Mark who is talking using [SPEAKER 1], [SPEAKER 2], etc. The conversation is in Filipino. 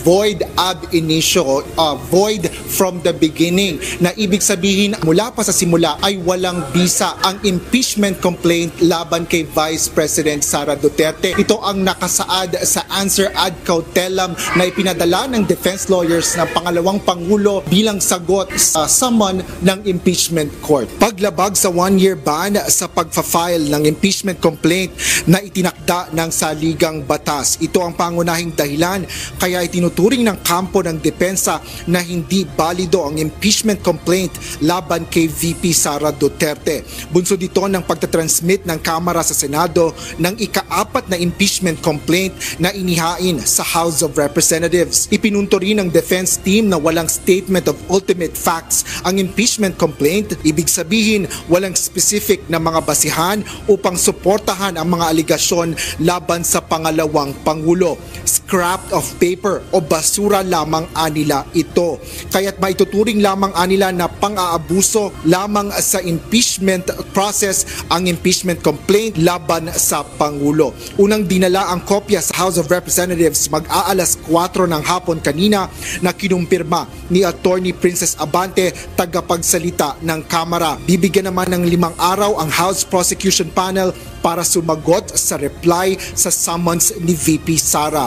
[SPEAKER 1] void ab initio, void from the beginning, na ibig sabihin mula pa sa simula ay walang bisa ang impeachment complaint laban kay Vice President Sara Duterte. Ito ang nakasaad sa answer ad cautelam na ipinadala ng defense lawyers ng pangalawang Pangulo bilang sagot sa summon ng impeachment court. Paglabag sa one-year ban sa pagfa-file ng impeachment complaint na itinakda ng saligang batas. Ito ang pangunahing dahilan kaya itinuturing ng kampo ng depensa na hindi balido ang impeachment complaint laban kay VP Sara Duterte. Bunsod dito ng pagtatransmit ng Kamara sa Senado ng ika-4 na impeachment complaint na inihain sa House of Representatives. Ipinunto rin ng defense team na walang statement of ultimate facts ang impeachment complaint. Ibig sabihin, walang specific na mga basihan upang suportahan ang mga aligasyon laban sa pangalawang Pangulo. Scrap of paper o basura lamang anila ito. Kaya't maituturing lamang anila na pang-aabuso lamang sa impeachment process ang impeachment complaint laban sa Pangulo. Unang dinala ang kopya sa House of Representatives mag-aalas 4 ng hapon kanina na kinumpirma ni Attorney Princess Abante, tagapagsalita ng Kamara. Bibigyan naman ng 5 araw ang House Prosecution Panel para sumagot sa reply sa summons ni VP Sara.